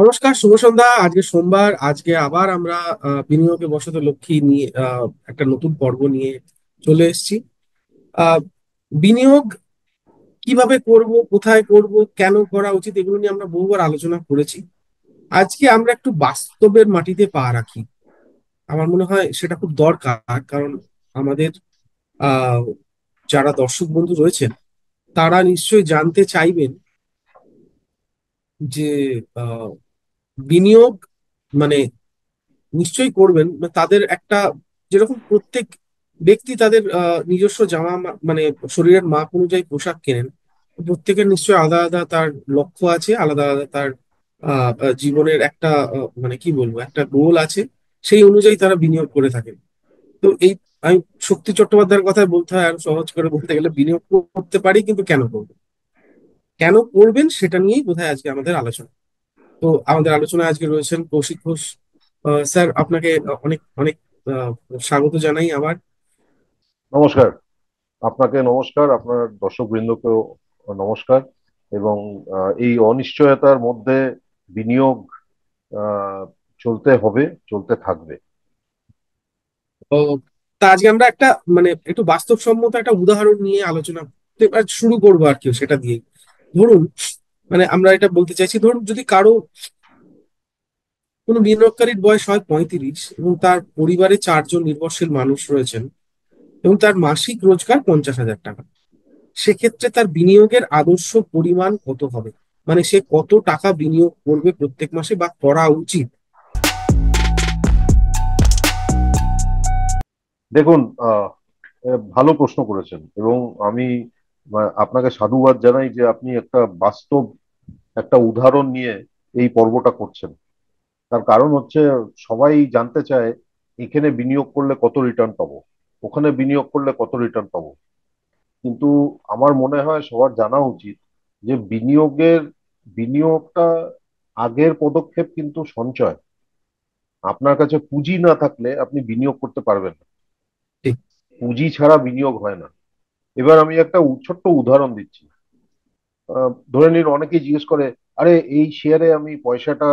নমস্কার, শুভ সন্ধ্যা। আজকে সোমবার। আজকে আবার আমরা বিনিয়োগে বসত লক্ষ্মী নিয়ে একটা নতুন পর্ব নিয়ে চলে এসেছি। আহ, বিনিয়োগ কিভাবে করব, কোথায় করব, কেন করা উচিত, এগুলো নিয়ে আমরা বহুবার আলোচনা করেছি। আজকে আমরা একটু বাস্তবের মাটিতে পা রাখি। আমার মনে হয় সেটা খুব দরকার, কারণ আমাদের আহ যারা দর্শক বন্ধু রয়েছেন তারা নিশ্চয়ই জানতে চাইবেন যে আহ, বিনিয়োগ মানে নিশ্চয়ই করবেন। তাদের একটা, যেরকম প্রত্যেক ব্যক্তি তাদের নিজস্ব মানে শরীরের মাপ অনুযায়ী পোশাক কেনেন, প্রত্যেকের নিশ্চয়ই আলাদা আলাদা তার লক্ষ্য আছে, আলাদা আলাদা তার জীবনের একটা মানে কি বলবো, একটা গোল আছে। সেই অনুযায়ী তারা বিনিয়োগ করে থাকেন। তো এই, আমি শক্তি চট্টোপাধ্যায়ের কথায় বলতে হয়, আর সহজ করে বলতে গেলে বিনিয়োগ করতে পারি, কিন্তু কেন করবেন, কেন করবেন সেটা নিয়েই বোধহয় আজকে আমাদের আলোচনা। তো আমাদের আলোচনায় আজকে রয়েছেন কৌশিক ঘোষ। স্যার, আপনাকে অনেক অনেক আহ, স্বাগত জানাই আবার। নমস্কার। আপনাকে নমস্কার, আপনার দর্শক বৃন্দকেও নমস্কার। এবং এই অনিশ্চয়তার মধ্যে বিনিয়োগ আহ, চলতে হবে, চলতে থাকবে। তো তা আজকে আমরা একটা, মানে একটু বাস্তবসম্মত একটা উদাহরণ নিয়ে আলোচনা এবার শুরু করবো আর কি, সেটা দিয়ে। ধরুন, মানে আমরা এটা বলতে চাইছি, ধরুন যদি কারো, কোনো বিনিয়োগকারীর বয়স হয় 35 এবং তার পরিবারে 4জন নির্ভরশীল মানুষ রয়েছেন এবং তার মাসিক রোজগার 50,000 টাকা, সেক্ষেত্রে তার বিনিয়োগের আদর্শ পরিমাণ কত হবে? মানে সে কত টাকা বিনিয়োগ করবে প্রত্যেক মাসে, বা করা উচিত? দেখুন, ভালো প্রশ্ন করেছেন এবং আমি আপনাকে সাধুবাদ জানাই যে আপনি একটা বাস্তব একটা উদাহরণ নিয়ে এই পর্বটা করছেন। তার কারণ হচ্ছে, সবাই জানতে চায় এখানে বিনিয়োগ করলে কত রিটার্ন পাবো, ওখানে বিনিয়োগ করলে কত রিটার্ন পাবো। কিন্তু আমার মনে হয় সবার জানা উচিত যে বিনিয়োগটা আগের পদক্ষেপ কিন্তু সঞ্চয়। আপনার কাছে পুঁজি না থাকলে আপনি বিনিয়োগ করতে পারবেন না। ঠিক। পুঁজি ছাড়া বিনিয়োগ হয় না। এবার আমি একটা ছোট্ট উদাহরণ দিচ্ছি। ধরে নিন, অনেকেই জিজ্ঞেস করে, আরে এই শেয়ারে আমি পয়সাটা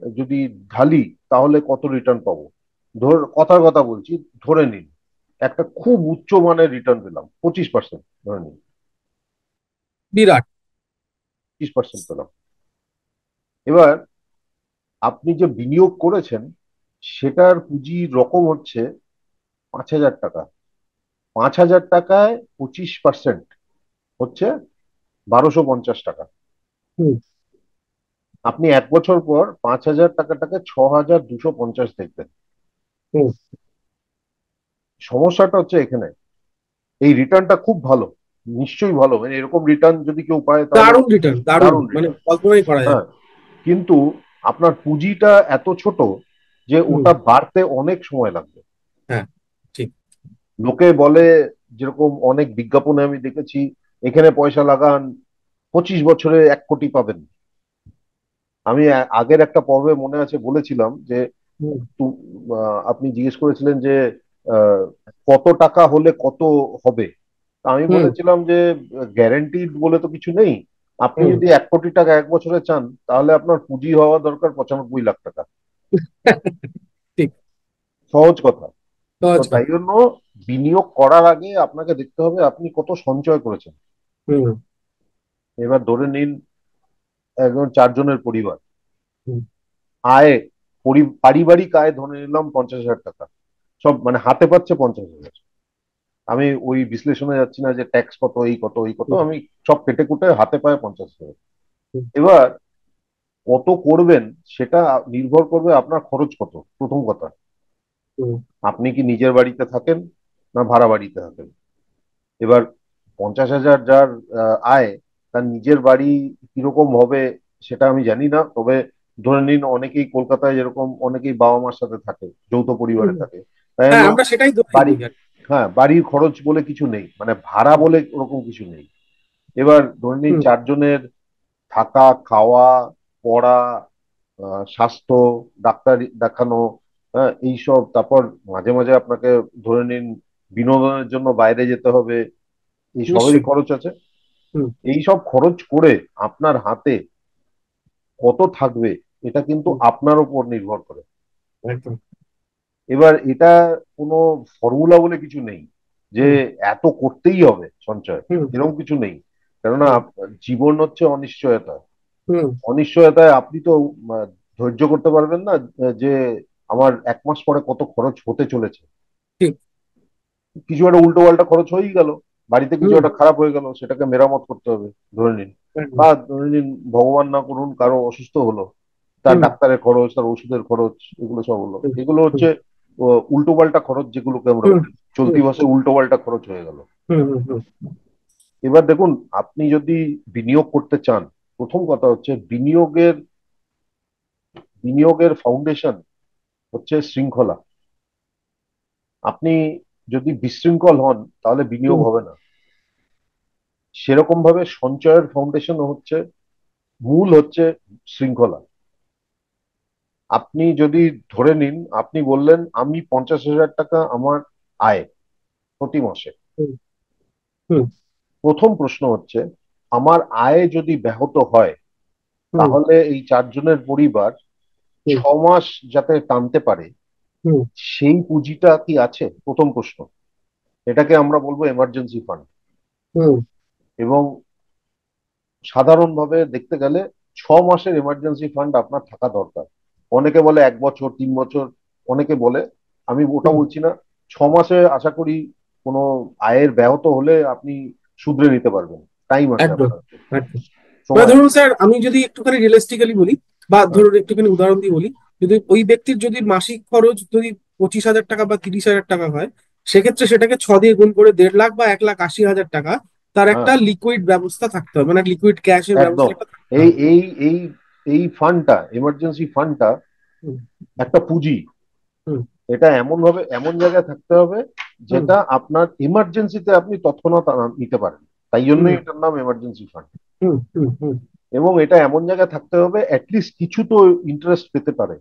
যদি ঢালি তাহলে কত রিটার্ন পাবো। কথার কথা বলছি, ধরে নিন একটা খুব উচ্চ মানের রিটার্ন পেলাম 25%, ধরে নিন বিরাট। 25% পেলাম। এবার আপনি যে বিনিয়োগ করেছেন সেটার পুঁজির রকম হচ্ছে 5,000 টাকা। 5,000 টাকায় 25% হচ্ছে 1,250 টাকা। হুম। আপনি 1 বছর পর 5,000 টাকাটাকে 6,250 দেখবেন। হুম। সমস্যাটা হচ্ছে এখানে, এই রিটার্নটা খুব ভালো, নিশ্চয়ই ভালো, মানে এরকম রিটার্ন যদি কেউ পায় তাহলে দারুণ রিটার্ন, দারুণ, দারুণ মানে রিটার্ন। কল্পনাই করা যায় হ্যাঁ, না। কিন্তু আপনার পুঁজিটা এত ছোট যে হুম। ওটা বাড়তে অনেক সময় লাগবে। হ্যাঁ, ঠিক। লোকে বলে, যেরকম অনেক বিজ্ঞাপনে আমি দেখেছি, এখানে পয়সা লাগান, 25 বছরে 1 কোটি পাবেন। আমি আগের একটা পর্বে মনে আছে বলেছিলাম যে হুম। আপনি জিজ্ঞেস করেছিলেন যে আহ, কত টাকা হলে কত হবে। তা আমি হুম। বলেছিলাম যে গ্যারেন্টিড বলে তো কিছু নেই। আপনি হুম। যদি 1 কোটি টাকা 1 বছরে চান তাহলে আপনার পুঁজি হওয়া দরকার 95 লাখ টাকা। ঠিক। সহজ কথা। তো সহজ তাই কথা। জন্য বিনিয়োগ করার আগে আপনাকে দেখতে হবে আপনি কত সঞ্চয় করেছেন। হুম। এবার ধরে নিন একজন 4 জনের পরিবার, হুম। আয়, পারিবারিক আয় ধরে নিলাম 50,000 টাকা। সব মানে হাতে পাচ্ছে 50,000। আমি ওই বিশ্লেষণে যাচ্ছি না যে ট্যাক্স কত, এই কত, এই কত, হুম। আমি সব কেটে কুটে হাতে পায় 50,000। হুম। এবার কত করবেন সেটা নির্ভর করবে আপনার খরচ কত, প্রথম কথা। হুম। আপনি কি নিজের বাড়িতে থাকেন না ভাড়া বাড়িতে থাকেন? এবার 50,000 যার আয়, তার নিজের বাড়ি কিরকম হবে সেটা আমি জানি না, তবে ধরে নিন অনেকেই কলকাতায় যেরকম অনেকেই বাবা মার সাথে থাকে, যৌথ পরিবারে হুম। থাকে, তাই হ্যাঁ, হলো আমরা সেটাই ধরেই বাড়ি। নিই আর কি। হ্যাঁ, বাড়ির খরচ বলে কিছু নেই, মানে ভাড়া হুম। বলে ওরকম কিছু নেই। এবার ধরে নিন হুম। 4 জনের থাকা, খাওয়া, পড়া, স্বাস্থ্য, ডাক্তার দেখানো, হ্যাঁ এইসব, তারপর মাঝে মাঝে আপনাকে ধরে নিন বিনোদনের জন্য বাইরে যেতে হবে, এই সবেরই নিশ্চয়ই। খরচ আছে। হুম। এই সব খরচ করে আপনার হাতে কত থাকবে এটা কিন্তু হুম, আপনার উপর নির্ভর করে। একদম। এবার এটা কোনো ফর্মুলা বলে কিছু নেই যে হুম, এত করতেই হবে সঞ্চয়, হুম, এরকম কিছু নেই। কেননা হুম, জীবন হচ্ছে অনিশ্চয়তা। হুম, অনিশ্চয়তায় আপনি তো ধৈর্য করতে পারবেন না যে আমার 1 মাস পরে কত খরচ হতে চলেছে। ঠিক। কিছু একটা উল্টো পাল্টা খরচ হয়েই গেল, বাড়িতে কিছু হুম, একটা খারাপ হয়ে গেল, সেটাকে মেরামত করতে হবে ধরে নিন। একদম। বা ধরে নিন ভগবান না করুন কারো অসুস্থ হলো, তার হুম, ডাক্তারের খরচ, তার ওষুধের খরচ, এগুলো সব হলো। হুম, এগুলো হুম, হচ্ছে উল্টো পাল্টা খরচ, যেগুলোকে আমরা হুম, বলি চলতি হুম, ভাষায় উল্টো পাল্টা খরচ হয়ে গেল। হুম, হুম, হুম, এবার দেখুন, আপনি যদি বিনিয়োগ করতে চান, প্রথম কথা হচ্ছে বিনিয়োগের ফাউন্ডেশন হচ্ছে শৃঙ্খলা। আপনি যদি বিশৃঙ্খল হন তাহলে বিনিয়োগ হুম, হবে না। সেরকম ভাবে সঞ্চয়ের ফাউন্ডেশন হচ্ছে, মূল হচ্ছে শৃঙ্খলা। আপনি যদি ধরে নিন, আপনি বললেন আমি 50,000 টাকা আমার আয় প্রতি মাসে। হুম, হুম, প্রথম প্রশ্ন হচ্ছে, আমার আয় যদি ব্যাহত হয় হুম, তাহলে এই 4 জনের পরিবার ছ হুম, মাস যাতে টানতে পারে, হুম, সেই পুঁজিটা কি আছে? প্রথম প্রশ্ন। এটাকে আমরা বলবো এমার্জেন্সি ফান্ড। হুম, এবং সাধারণভাবে দেখতে গেলে 6 মাসের এমার্জেন্সি ফান্ড আপনার থাকা দরকার। অনেকে বলে 1 বছর, 3 বছর, অনেকে বলে। আমি ওটা হুম, বলছি না। 6 মাসে আশা করি কোনো আয়ের ব্যাহত হলে আপনি শুধরে নিতে পারবেন। টাইম আছে একদম, আপনার হাতে, একদম। মানে সময় ধরুন আছে। স্যার, আমি যদি একটুখানি রিয়েলিস্টিক্যালি বলি, বা হ্যাঁ, ধরুন একটুখানি উদাহরণ দিয়ে বলি, যদি ওই ব্যক্তির যদি মাসিক খরচ যদি 25,000 টাকা বা 30,000 টাকা হয়, সেক্ষেত্রে সেটাকে 6 দিয়ে গুণ করে 1.5 লাখ বা 1,80,000 টাকা তার হ্যাঁ, একটা লিকুইড ব্যবস্থা থাকতে হবে, মানে লিকুইড ক্যাশের ব্যবস্থা একদম। একটা থাকতে এই হবে। এই এই এই ফান্ডটা, এমার্জেন্সি ফান্ডটা হুম, একটা পুঁজি। হুম, এটা এমন ভাবে এমন জায়গায় থাকতে হবে হুম, যেটা আপনার ইমার্জেন্সিতে আপনি তৎক্ষণাৎ নিতে পারেন। তাই হুম, জন্যই এটার নাম এমার্জেন্সি ফান্ড। হুম, হুম, হুম, এবং এটা এমন জায়গায় থাকতে হবে অ্যাটলিস্ট কিছু তো ইন্টারেস্ট পেতে পারে।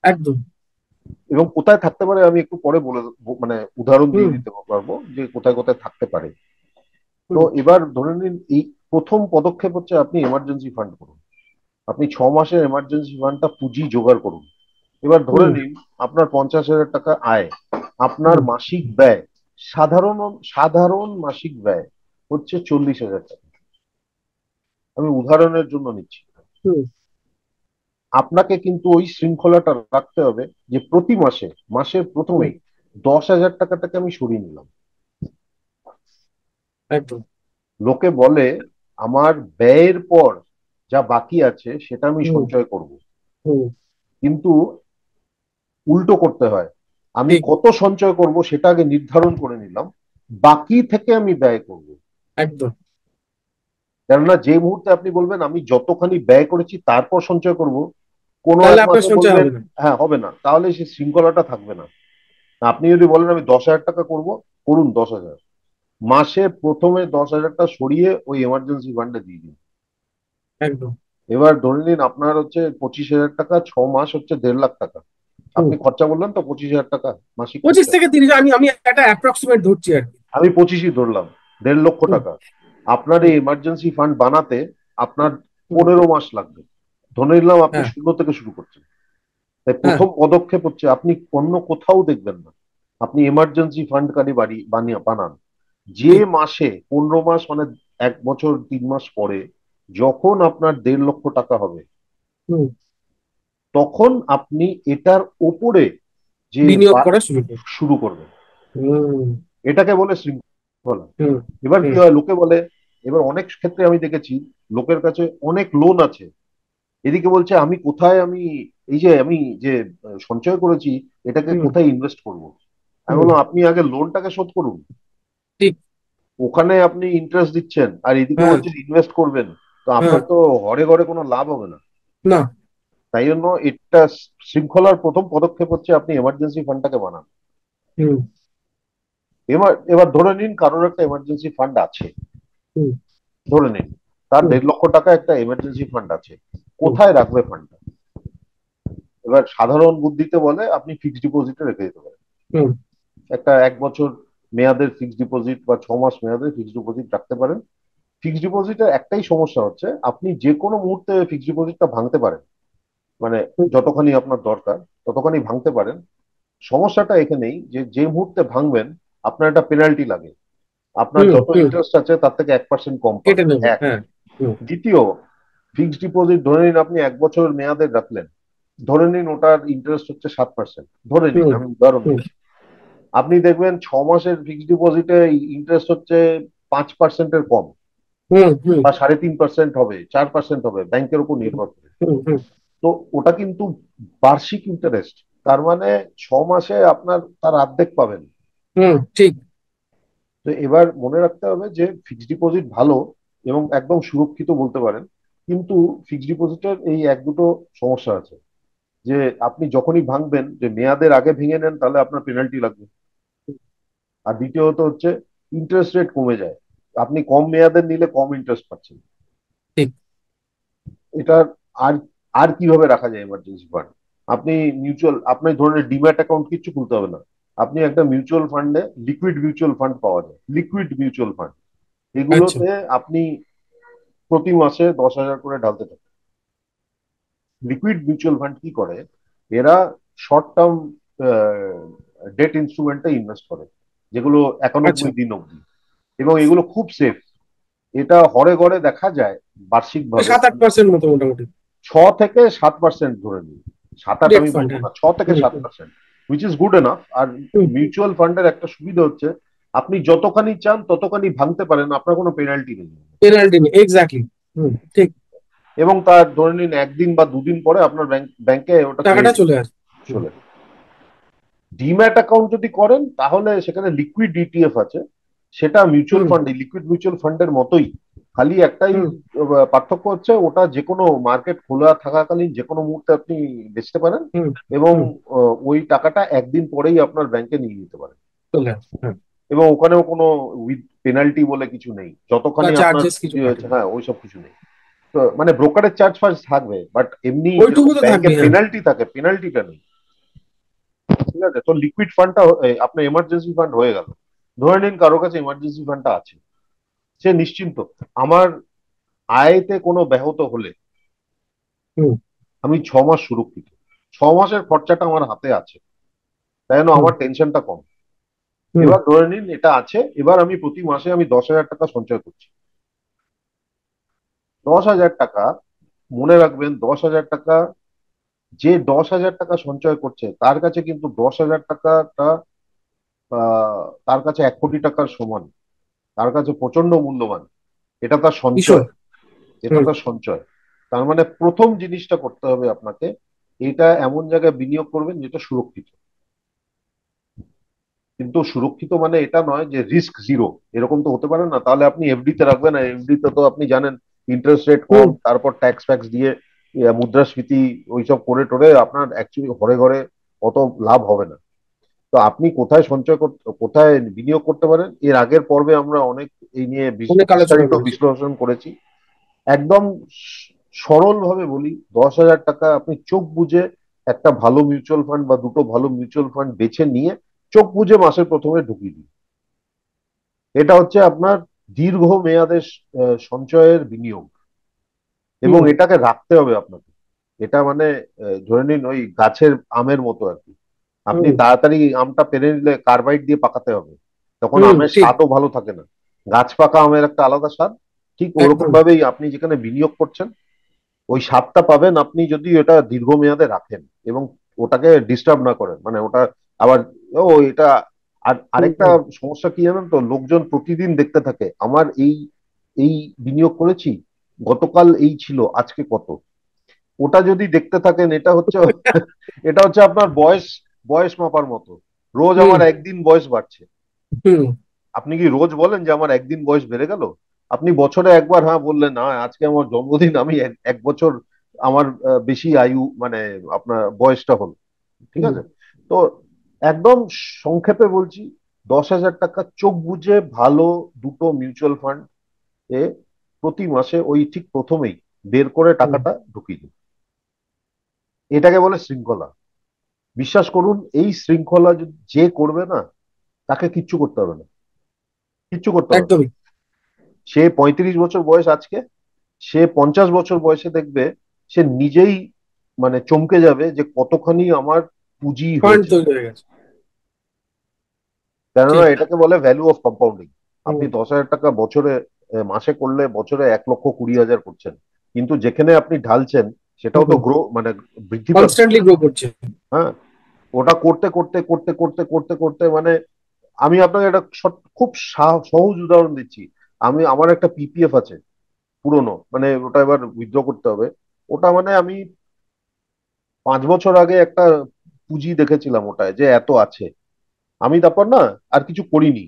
একদম। এবং কোথায় থাকতে পারে আমি একটু পরে বলে মানে উদাহরণ হুম, দিয়ে দিতে পারবো যে কোথায় কোথায় থাকতে পারে। তো হুম, এবার ধরে নিন, এই প্রথম পদক্ষেপ হচ্ছে আপনি এমার্জেন্সি ফান্ড করুন। আপনি 6 মাসের এমার্জেন্সি ফান্ডটা পুঁজি জোগাড় করুন। এবার ধরে হুম, নিন আপনার 50,000 টাকা আয়, আপনার হুম, মাসিক ব্যয়, সাধারণ সাধারণ মাসিক ব্যয় হচ্ছে 40,000 টাকা। আমি উদাহরণের জন্য নিচ্ছি। হুম, আপনাকে কিন্তু ওই শৃঙ্খলাটা রাখতে হবে যে প্রতি মাসে, মাসের হুম, প্রথমেই 10,000 টাকাটাকে আমি সরিয়ে নিলাম। একদম। লোকে বলে আমার ব্যয়ের পর যা বাকি আছে সেটা আমি হুম, সঞ্চয় করব। হুম, কিন্তু উল্টো করতে হয়। আমি ঠিক। কত সঞ্চয় করব সেটা আগে নির্ধারণ করে নিলাম, বাকি থেকে আমি ব্যয় করব। একদম। কেননা যে মুহূর্তে আপনি বলবেন আমি যতখানি ব্যয় করেছি তারপর সঞ্চয় করব, কোনো তাহলে এক আপনার মাসে সঞ্চয় বলবেন হবে না। হ্যাঁ হবে না, তাহলে সেই শৃঙ্খলাটা থাকবে না। আপনি যদি বলেন আমি 10,000 টাকা করব, করুন 10,000। মাসে প্রথমে 10,000টা সরিয়ে ওই এমার্জেন্সি ফান্ডে দিয়ে দিন। একদম। এবার ধরে নিন আপনার হচ্ছে 25,000 টাকা, 6 মাস হচ্ছে 1.5 লাখ টাকা। হুম। আপনি খরচা বললেন তো 25,000 টাকা মাসিক 25 খরচা। থেকে 30, আমি আমি একটা অ্যাপ্রক্সিমেট ধরছি আর কি। আমি 25ই ধরলাম, 1.5 লক্ষ হুম, টাকা আপনার হুম, এই এমার্জেন্সি ফান্ড বানাতে আপনার হুম, 15 মাস লাগবে। ধরে নিলাম আপনি হ্যাঁ, শূন্য থেকে শুরু করছেন। তাই হ্যাঁ, প্রথম পদক্ষেপ হচ্ছে আপনি অন্য কোথাও দেখবেন না, আপনি এমার্জেন্সি ফান্ড কারি বাড়ি বানান। যে ঠিক। মাসে 15 মাস মানে 1 বছর 3 মাস পরে যখন আপনার 1.5 লক্ষ টাকা হবে, হুম, তখন আপনি এটার ওপরে যে বিনিয়োগ করা শুরু করুন। শুরু করবেন। হুম, এটাকে বলে শৃঙ্খলা। হুম, এবার কি হুম, হয়, লোকে বলে, এবার অনেক ক্ষেত্রে আমি দেখেছি লোকের কাছে অনেক লোন আছে, এদিকে বলছে আমি কোথায় আমি এই যে আমি যে সঞ্চয় করেছি এটাকে হুম, কোথায় ইনভেস্ট করব। আমি হুম, বললাম আপনি আগে লোনটাকে শোধ করুন। ঠিক। ওখানে আপনি ইন্টারেস্ট দিচ্ছেন আর এদিকে হ্যাঁ, বলছেন ইনভেস্ট করবেন, তো হ্যাঁ, আপনার তো ঘরে ঘরে কোনো লাভ হবে না। না। তাই জন্য এটা শৃঙ্খলার প্রথম পদক্ষেপ হচ্ছে আপনি এমার্জেন্সি ফান্ডটাকে বানান। হুম, এবার এবার ধরে নিন কারোর একটা এমার্জেন্সি ফান্ড আছে, হুম, ধরে নিন তার হুম, 1.5 লক্ষ টাকা একটা এমার্জেন্সি ফান্ড আছে। হুম, কোথায় রাখবে ফান্ডটা? এবার সাধারণ বুদ্ধিতে বলে আপনি ফিক্সড ডিপোজিটে রেখে দিতে পারেন। হুম, একটা 1 বছর মেয়াদের ফিক্সড ডিপোজিট বা 6 মাস মেয়াদের ফিক্সড ডিপোজিট রাখতে পারেন। ফিক্সড ডিপোজিটের একটাই সমস্যা হচ্ছে আপনি যে কোনো মুহূর্তে ফিক্সড ডিপোজিটটা ভাঙতে পারেন। মানে হুম যতখানি আপনার দরকার ততখানি ভাঙতে পারেন। সমস্যাটা এখানেই যে যে মুহূর্তে ভাঙবেন আপনার একটা পেনাল্টি লাগে। আপনার হুম যত হুম। ইন্টারেস্ট আছে তার থেকে 1% কম কেটে পাবেন, নেবে, এক। হ্যাঁ। হুম দ্বিতীয়, ফিক্সড ডিপোজিট ধরে নিন আপনি 1 বছর মেয়াদে রাখলেন, ধরে নিন ওটার ইন্টারেস্ট হচ্ছে 7%, ধরে নিন, হুম আমি উদাহরণ হুম দিচ্ছি। আপনি দেখবেন 6 মাসের ফিক্সড ডিপোজিটে ইন্টারেস্ট হচ্ছে 5%-এর কম, হুম হুম বা 3.5% হবে, 4% হবে, ব্যাংকের উপর হুম নির্ভর করে। হুম হুম তো ওটা কিন্তু বার্ষিক ইন্টারেস্ট, তার মানে 6 মাসে আপনার তার অর্ধেক পাবেন। হুম, ঠিক। তো এবার মনে রাখতে হবে যে ফিক্সড ডিপোজিট ভালো এবং একদম সুরক্ষিত বলতে পারেন, কিন্তু ফিক্সড ডিপোজিটের এই এক দুটো সমস্যা আছে। যে আপনি যখনই ভাঙবেন, যে মেয়াদের আগে ভেঙে নেন তাহলে আপনার পেনাল্টি লাগবে। আর দ্বিতীয়ত হচ্ছে ইন্টারেস্ট রেট কমে যায়, আপনি কম মেয়াদের নিলে কম ইন্টারেস্ট পাচ্ছেন। ঠিক। এটা আর আর কিভাবে রাখা যায় এমার্জেন্সি ফান্ড? আপনি মিউচুয়াল, আপনি ধরুন ডিম্যাট অ্যাকাউন্ট কিছু খুলতে হবে না, আপনি একটা মিউচুয়াল ফান্ডে, লিকুইড মিউচুয়াল ফান্ড পাওয়া যায়, লিকুইড মিউচুয়াল ফান্ড, আচ্ছা এগুলোতে আপনি প্রতি মাসে 10,000 করে ঢালতে থাকেন। লিকুইড মিউচুয়াল ফান্ড কি করে, এরা শর্ট টার্ম ডেট ইনস্ট্রুমেন্টে ইনভেস্ট করে, যেগুলো আচ্ছা। 91 দিন অবধি, এবং এগুলো খুব সেফ। এটা হরে গড়ে দেখা যায় বার্ষিক ভাবে, 7-8% মতো মোটামুটি। 6 থেকে 7% ধরে নিই, 7-8 ডেট আমি ফান্ড, বলবো হ্যাঁ। না, ছ থেকে হুম সাত hmm percent which is good enough. আর হুম। মিউচুয়াল ফান্ডের একটা সুবিধা হচ্ছে আপনি যতখানি চান ততখানি ভাঙতে পারেন, আপনার কোনো পেনাল্টি নেই। পেনাল্টি নেই, এক্স্যাক্টলি। হুম, ঠিক। এবং তার ধরে নিন একদিন বা দুদিন পরে আপনার ব্যাংকে ওটা টাকাটা ক্রেডিট চলে আসে। হুম চলে। ডিম্যাট অ্যাকাউন্ট যদি করেন তাহলে সেখানে লিকুইড ইটিএফ আছে, সেটা মিউচুয়াল হুম ফান্ড, লিকুইড মিউচুয়াল ফান্ডের মতোই, খালি একটাই হুম পার্থক্য হচ্ছে ওটা যে কোনো মার্কেট খোলা থাকাকালীন যে কোনো মুহূর্তে আপনি বেচতে পারেন, হুম এবং হুম। ওই টাকাটা একদিন পরেই আপনার ব্যাংকে নিয়ে নিতে পারেন। চলে আসে, হ্যাঁ। এবং ওখানেও কোনো উইথ পেনাল্টি বলে কিছু নেই, বা যতখানি আপনার চার্জেস কিছু ইয়ে হচ্ছে, কাটেনি। হ্যাঁ ওইসব কিছু নেই। তো মানে ব্রোকারের চার্জ ফার্জ থাকবে, বাট এমনি ওইটুকু যেরকম তো ব্যাংকে থাকবে, হ্যাঁ। পেনাল্টি থাকে, পেনাল্টিটা নেই। ঠিক আছে, তো লিকুইড ফান্ডটা আপনার এমার্জেন্সি ফান্ড হয়ে গেল। ধরে নিন কারো কাছে এমার্জেন্সি ফান্ডটা আছে, সে নিশ্চিন্ত, আমার আয়তে কোনো ব্যাহত হলে হুম আমি 6 মাস সুরক্ষিত, 6 মাসের খরচাটা আমার হাতে আছে, তাই না, হুম আমার টেনশনটা কম। হুম এবার ধরে নিন এটা আছে, এবার আমি প্রতি মাসে আমি 10,000 টাকা সঞ্চয় করছি। 10,000 টাকা, মনে রাখবেন 10,000 টাকা, যে 10,000 টাকা সঞ্চয় করছে তার কাছে কিন্তু 10,000 টাকাটা তার কাছে 1 কোটি টাকার সমান, তার কাছে প্রচন্ড মূল্যবান। এটা তার ভীষণ। সঞ্চয়, এটা হুম তার সঞ্চয়। তার মানে প্রথম জিনিসটা করতে হবে আপনাকে, এটা এমন জায়গায় বিনিয়োগ করবেন যেটা সুরক্ষিত। কিন্তু সুরক্ষিত মানে এটা নয় যে রিস্ক জিরো, এরকম তো হতে পারে না, তাহলে আপনি এফডি তে রাখবেন, আর এফডি তে তো আপনি জানেন ইন্টারেস্ট রেট কম, হুম। তারপর ট্যাক্স ফ্যাক্স দিয়ে মুদ্রাস্ফীতি ওইসব করে টোরে আপনার অ্যাকচুয়ালি ঘরে ঘরে অত লাভ হবে না। তো আপনি কোথায় সঞ্চয় করতে, কোথায় বিনিয়োগ করতে পারেন, এর আগের পর্বে আমরা অনেক এই নিয়ে অনেক আলোচনা বিস্তারিত করেছি। বিশ্লেষণ করেছি। একদম সরল ভাবে বলি, 10,000 টাকা আপনি চোখ বুজে একটা ভালো মিউচুয়াল ফান্ড বা দুটো ভালো মিউচুয়াল ফান্ড বেছে নিয়ে চোখ বুজে মাসের প্রথমে ঢুকিয়ে দিন। এটা হচ্ছে আপনার দীর্ঘ মেয়াদের সঞ্চয়ের বিনিয়োগ, এবং হুম এটাকে রাখতে হবে আপনাকে। এটা মানে ধরে নিন ওই গাছের আমের মতো আর কি, আপনি হুম তাড়াতাড়ি আমটা পেরে নিলে কার্বাইড দিয়ে পাকাতে হবে, তখন হুম, আমের ঠিক। স্বাদও ভালো থাকে না। গাছ পাকা আমের একটা আলাদা স্বাদ, ঠিক ওরকম একদম। ভাবেই আপনি যেখানে বিনিয়োগ করছেন ওই স্বাদটা পাবেন আপনি যদি এটা দীর্ঘমেয়াদে রাখেন এবং ওটাকে ডিস্টার্ব না করেন, মানে ওটা আবার ও এটা। আর হুম আরেকটা হুম। সমস্যা কি জানেন তো, লোকজন প্রতিদিন দেখতে থাকে আমার এই এই বিনিয়োগ করেছি, গতকাল এই ছিল, আজকে কত। ওটা যদি দেখতে থাকেন, এটা হচ্ছে এটা হচ্ছে আপনার বয়স, বয়স মাপার মতো, রোজ হুম আমার একদিন বয়স বাড়ছে। হুম। আপনি কি রোজ বলেন যে আমার একদিন বয়স বেড়ে গেল? আপনি বছরে একবার হ্যাঁ বললেন, না আজকে আমার জন্মদিন, আমি এক বছর আমার বেশি আয়ু, মানে আপনার বয়সটা হলো। ঠিক হুম আছে, তো একদম সংক্ষেপে বলছি, 10,000 টাকা চোখ বুজে ভালো দুটো মিউচুয়াল ফান্ড এ প্রতি মাসে ওই ঠিক প্রথমেই বের করে হুম। টাকাটা ঢুকিয়ে দিন। এটাকে বলে শৃঙ্খলা। বিশ্বাস করুন, এই শৃঙ্খলা যে করবে না, তাকে কিচ্ছু করতে হবে না, কিচ্ছু করতে হবে না। একদমই। সে 35 বছর বয়স আজকে, সে 50 বছর বয়সে দেখবে সে নিজেই মানে চমকে যাবে যে কতখানি আমার পুঁজি ফান্ড হয়েছে। তৈরি হয়ে গেছে। কেননা ঠিক। এটাকে বলে ভ্যালু অফ কম্পাউন্ডিং। হুম। আপনি 10,000 টাকা বছরে মাসে করলে বছরে 1,20,000 করছেন, কিন্তু যেখানে আপনি ঢালছেন সেটাও তো হুম। গ্রো মানে বৃদ্ধি পাচ্ছে। কনস্ট্যান্টলি গ্রো করছে। হ্যাঁ, ওটা করতে করতে করতে করতে করতে করতে মানে আমি আপনাকে একটা খুব সহজ উদাহরণ দিচ্ছি। আমার একটা পিপিএফ আছে পুরনো, মানে ওটা এবার উইথড্র করতে হবে। ওটা মানে আমি 5 বছর আগে একটা পুঁজি দেখেছিলাম ওটায় যে এত আছে। আমি তারপর না আর কিছু করিনি,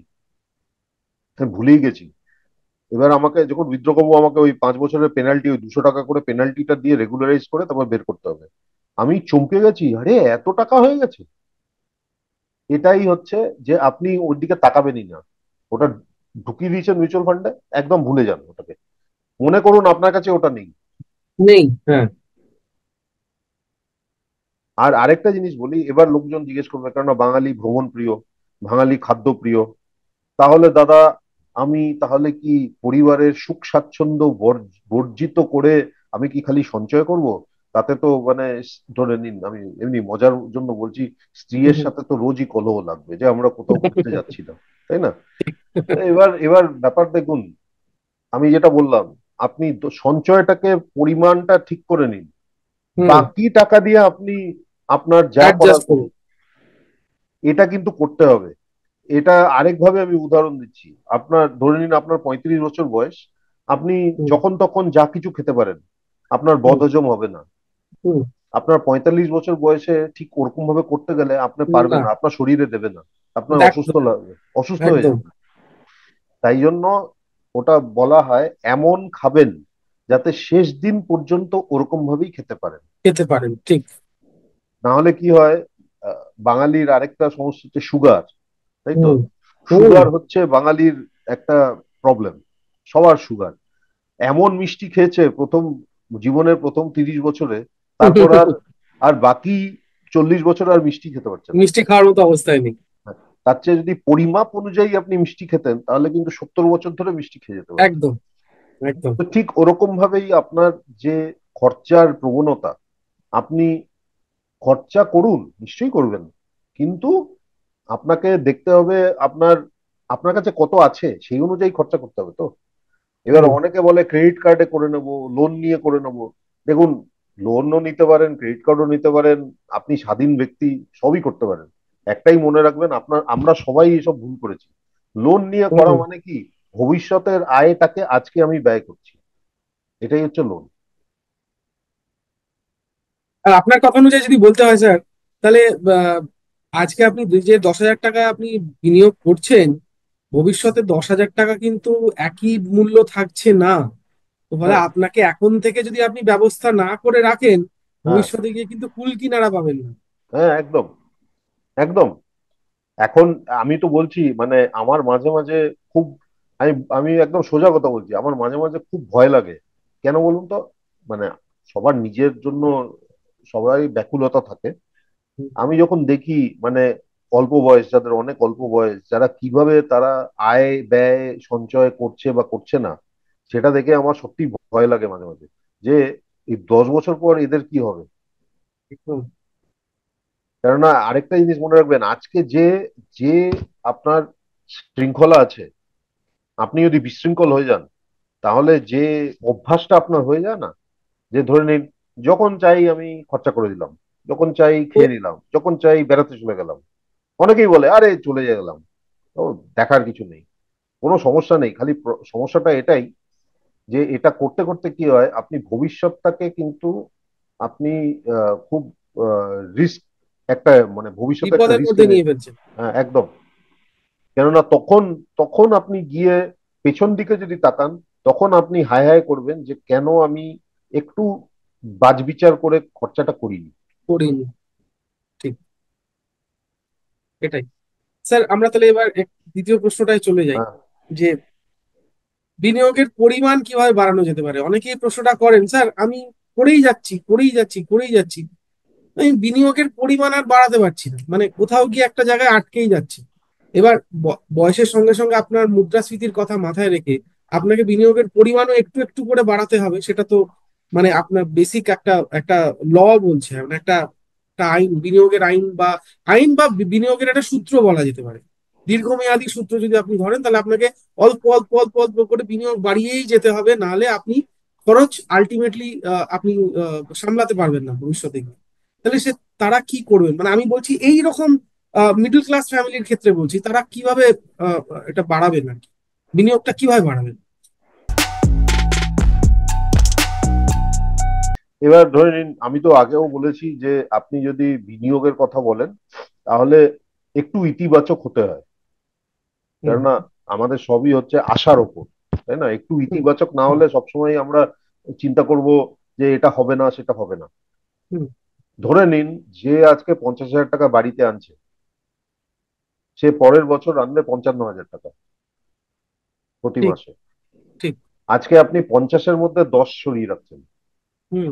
আমি ভুলেই গেছি। এবার আমাকে যখন উইথড্র করবো আমাকে ওই 5 বছরের পেনাল্টি, ওই 200 টাকা করে পেনাল্টিটা দিয়ে রেগুলারাইজ করে তারপর বের করতে হবে। আমি চমকে গেছি, আরে এত টাকা হয়ে গেছে। এটাই হচ্ছে যে আপনি ওর দিকে তাকাবেনই না। ওটা ঢুকিয়ে দিয়েছেন মিউচুয়াল ফান্ডে, একদম ভুলে যান ওটাকে। মনে করুন আপনার কাছে ওটা নেই। নেই। হ্যাঁ। আর আরেকটা জিনিস বলি, এবার লোকজন জিজ্ঞেস করবে, কেননা বাঙালি ভ্রমণ প্রিয়, বাঙালি খাদ্য প্রিয়, তাহলে দাদা আমি তাহলে কি পরিবারের সুখ স্বাচ্ছন্দ্য বর্জিত করে আমি কি খালি সঞ্চয় করব? তাতে তো মানে ধরে নিন, আমি এমনি মজার জন্য বলছি, স্ত্রীর হুম। সাথে তো রোজই কলহ লাগবে যে আমরা কোথাও ঘুরতে যাচ্ছি না, তাই না? এবার এবার ব্যাপার দেখুন, আমি যেটা বললাম, আপনি সঞ্চয়টাকে পরিমাণটা ঠিক করে নিন, হুম। বাকি টাকা দিয়ে আপনি আপনার যা করার অ্যাডজাস্ট করুন। করুন। এটা কিন্তু করতে হবে। এটা আরেকভাবে আমি উদাহরণ দিচ্ছি। আপনার ধরে নিন আপনার 35 বছর বয়স, আপনি হুম। যখন তখন যা কিছু খেতে পারেন, আপনার হুম। বদহজম হবে না। হুম। আপনার 45 বছর বয়সে ঠিক ওরকম ভাবে করতে গেলে আপনি পারবেন না। না, আপনার শরীরে দেবে না, আপনার অসুস্থ একদম। লাগবে, অসুস্থ হয়ে একদম। যাবে। তাই জন্য ওটা বলা হয় এমন খাবেন যাতে শেষ দিন পর্যন্ত ওরকম ভাবেই খেতে পারেন। খেতে পারেন, ঠিক। না হলে কি হয়, বাঙালির আরেকটা সমস্যা হচ্ছে সুগার, তাই তো? হুম। হুম। সুগার হচ্ছে বাঙালির একটা প্রবলেম, সবার সুগার। এমন মিষ্টি খেয়েছে জীবনের প্রথম 30 বছরে, তারপর আর আর বাকি 40 বছর আর মিষ্টি খেতে পারছে না। মিষ্টি খাওয়ার মতো অবস্থায় নেই। তার চেয়ে যদি পরিমাপ অনুযায়ী আপনি মিষ্টি খেতেন তাহলে কিন্তু 70 বছর ধরে মিষ্টি খেয়ে যেতে পারতেন। একদম। একদম। তো ঠিক ওরকম ভাবেই আপনার যে খরচার প্রবণতা, আপনি খরচা করুন, নিশ্চয়ই করবেন, কিন্তু আপনাকে দেখতে হবে আপনার আপনার কাছে কত আছে সেই অনুযায়ী খরচা করতে হবে তো। এবার হুম। অনেকে বলে ক্রেডিট কার্ডে করে নেবো, লোন নিয়ে করে নেবো। দেখুন, লোনও নিতে পারেন, ক্রেডিট কার্ডও নিতে পারেন, আপনি স্বাধীন ব্যক্তি, সবই করতে পারেন। একটাই মনে রাখবেন, আমরা সবাই এসব ভুল করেছি। লোন নিয়ে করা হুম। মানে কি, ভবিষ্যতের আয়টাকে আজকে আমি ব্যয় করছি, এটাই হচ্ছে লোন। আর আপনার কথা অনুযায়ী যদি বলতে হয় স্যার, তাহলে আহ, আজকে আপনি যে 10,000 টাকা আপনি বিনিয়োগ করছেন, ভবিষ্যতে 10,000 টাকা কিন্তু একই মূল্য থাকছে না। তো ফলে হ্যাঁ, আপনাকে এখন থেকে যদি আপনি ব্যবস্থা না করে রাখেন, হ্যাঁ, ভবিষ্যতে গিয়ে কিন্তু কুল কিনারা পাবেন না। হ্যাঁ, একদম, একদম। এখন আমি তো বলছি মানে আমার মাঝে মাঝে খুব, আমি আমি একদম সোজা কথা বলছি, আমার মাঝে মাঝে খুব ভয় লাগে। কেন বলুন তো? মানে সবার নিজের জন্য সবাই ব্যাকুলতা থাকে। হুম। আমি যখন দেখি মানে অল্প বয়স, যাদের অনেক অল্প বয়স, যারা কিভাবে তারা আয় ব্যয় সঞ্চয় করছে বা করছে না, সেটা দেখে আমার সত্যি ভয় লাগে মাঝে মাঝে, যে এই 10 বছর পর এদের কি হবে। একদম। কেননা আরেকটা জিনিস মনে রাখবেন, আজকে যে যে আপনার শৃঙ্খলা আছে, আপনি যদি বিশৃঙ্খল হয়ে যান, তাহলে যে অভ্যাসটা আপনার হয়ে যায় না, যে ধরে নিন যখন চাই আমি খরচা করে দিলাম, যখন চাই তো খেয়ে নিলাম, যখন চাই বেড়াতে চলে গেলাম, অনেকেই বলে আরে চলে গেলাম, ও দেখার কিছু নেই, কোনো সমস্যা নেই, খালি সমস্যাটা এটাই যে এটা করতে করতে কি হয়, আপনি ভবিষ্যৎটাকে কিন্তু আপনি খুব রিস্ক, একটা মানে ভবিষ্যতে একটা বিপদের রিস্ক মধ্যে এনে, নিয়ে ফেলছেন। হ্যাঁ, একদম। কেননা তখন তখন আপনি গিয়ে পেছন দিকে যদি তাকান, তখন আপনি হায় হায় করবেন যে কেন আমি একটু বাছবিচার করে খরচাটা করিনি। করিনি। ঠিক। এটাই। স্যার, আমরা তাহলে এবার দ্বিতীয় প্রশ্নটায় চলে যাই, হ্যাঁ, যে বিনিয়োগের পরিমাণ কিভাবে বাড়ানো যেতে পারে। অনেকেই এই প্রশ্নটা করেন, স্যার আমি করেই যাচ্ছি করেই যাচ্ছি করেই যাচ্ছি, আমি বিনিয়োগের পরিমাণ আর বাড়াতে পারছি না, মানে কোথাও গিয়ে একটা জায়গায় আটকেই যাচ্ছে। এবার বয়সের সঙ্গে সঙ্গে আপনার মুদ্রাস্ফীতির কথা মাথায় রেখে আপনাকে বিনিয়োগের পরিমাণও একটু একটু করে বাড়াতে হবে, সেটা তো মানে আপনার বেসিক একটা একটা ল বলছে, মানে একটা একটা আইন, বিনিয়োগের আইন বা বিনিয়োগের একটা সূত্র বলা যেতে পারে। দীর্ঘমেয়াদী সূত্র যদি আপনি ধরেন, তাহলে আপনাকে অল্প অল্প অল্প অল্প করে বিনিয়োগ বাড়িয়েই যেতে হবে, নাহলে আপনি খরচ আলটিমেটলি আপনি সামলাতে পারবেন না ভবিষ্যতে গিয়ে। তাহলে তারা কি করবেন, মানে আমি বলছি এই রকম মিডল ক্লাস ফ্যামিলির ক্ষেত্রে বলছি, তারা কিভাবে আহ, এটা বাড়াবেন আর কি, বিনিয়োগটা কিভাবে বাড়াবেন? এবার ধরে নিন, আমি তো আগেও বলেছি যে আপনি যদি বিনিয়োগের কথা বলেন তাহলে একটু ইতিবাচক হতে হয়। হুম। কেননা আমাদের সবই হচ্ছে আশার ওপর, তাই না? একটু হুম। ইতিবাচক না হুম। হলে সবসময় আমরা চিন্তা করব যে এটা হবে না সেটা হবে না। হুম। ধরে নিন, যে আজকে 50,000 টাকা বাড়িতে আনছে, সে পরের বছর আনবে 55,000 টাকা প্রতি ঠিক। মাসে। ঠিক। আজকে আপনি 50-এর মধ্যে 10 সরিয়ে রাখছেন, হুম।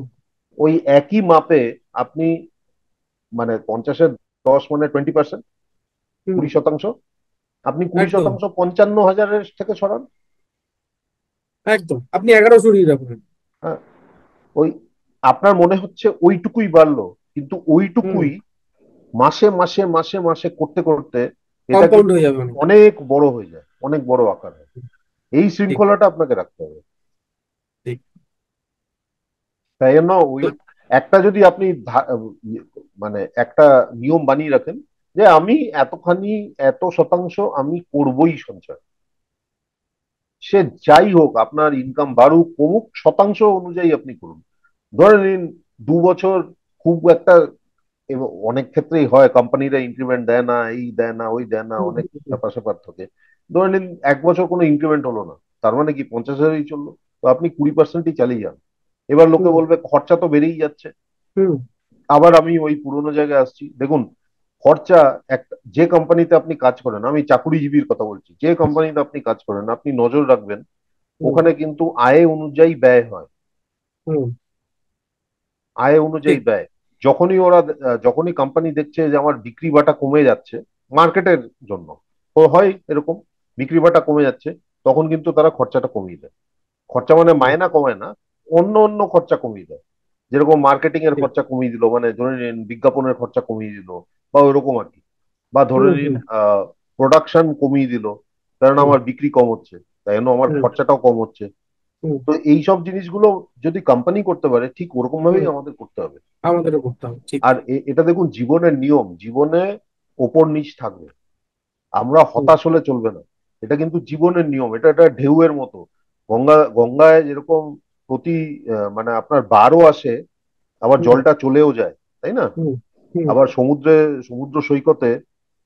ওই একই মাপে আপনি, মানে 50-এর 10 মানে 20%, হুম। 20%। আপনি কুড়ি একদম। শতাংশ 55,000-এর থেকে সরান। একদম, আপনি 11 সরিয়ে রাখবেন। হ্যাঁ, ওই আপনার মনে হচ্ছে ওইটুকুই বাড়লো, কিন্তু হুম। ওইটুকুই মাসে মাসে মাসে মাসে করতে করতে এটা কম্পাউন্ড কিন্তু হয়ে যাবে অনেক। অনেক বড় হয়ে যায়, অনেক বড় আকার হয়। এই ঠিক। শৃঙ্খলাটা আপনাকে রাখতে হবে। ঠিক। তাই জন্য ওই তো একটা যদি আপনি মানে একটা নিয়ম বানিয়ে রাখেন যে আমি এতখানি, এত শতাংশ আমি করবই সঞ্চয়, সে যাই হোক, আপনার ইনকাম বাড়ুক কমুক, শতাংশ অনুযায়ী আপনি করুন। ধরে নিন 2 বছর খুব একটা, এবং অনেক ক্ষেত্রেই হয় কোম্পানিরা ইনক্রিমেন্ট দেয় না, এই দেয় না, ওই দেয় না, হুম। অনেক হুম। হুম। ব্যাপার স্যাপার থাকে। ধরে নিন 1 বছর কোনো ইনক্রিমেন্ট হলো না, তার মানে কি 50,000ই চললো, তো আপনি 20%ই চালিয়ে যান। এবার লোকে হুম। বলবে খরচা তো বেড়েই যাচ্ছে। হুম। আবার আমি ওই পুরোনো জায়গায় আসছি, দেখুন, খরচা, একটা যে কোম্পানিতে আপনি কাজ করেন, আমি চাকুরিজীবীর কথা বলছি, যে কোম্পানিতে আপনি কাজ করেন আপনি নজর রাখবেন হুম। ওখানে কিন্তু আয় অনুযায়ী ব্যয় হয়। হুম। আয় অনুযায়ী ঠিক। ব্যয়। যখনই কোম্পানি দেখছে যে আমার বিক্রি বাটা কমে যাচ্ছে, মার্কেটের জন্য তো হয় এরকম, বিক্রি বাটা কমে যাচ্ছে, তখন কিন্তু তারা খরচাটা কমিয়ে দেয়। খরচা মানে হুম। মায়না কমায় না, অন্য অন্য খরচা কমিয়ে দেয়। যেরকম মার্কেটিং এর ঠিক। খরচা কমিয়ে দিল, মানে ধরে নিন বিজ্ঞাপনের খরচা কমিয়ে দিল, বা ওইরকম আর কি। বা ধরে হুম। নিন হুম। প্রোডাকশন কমিয়ে দিল, কারণ হুম। আমার বিক্রি কম হচ্ছে, তাই জন্য আমার হুম। খরচাটাও কম হচ্ছে। হুম। তো এই সব জিনিসগুলো যদি কোম্পানি করতে পারে, ঠিক ওরকম হুম। ভাবেই আমাদের করতে হবে। আমাদেরও করতে হবে, ঠিক। আর এটা দেখুন, জীবনের নিয়ম, জীবনে ওপর নিচ থাকবে, আমরা হুম। হতাশ হলে চলবে না। এটা কিন্তু জীবনের নিয়ম, এটা একটা ঢেউয়ের মতো। গঙ্গায় যেরকম প্রতি মানে আপনার বারও আসে, আবার হুম। জলটা চলেও যায়, তাই না? হুম। হুম। আবার সমুদ্র সৈকতে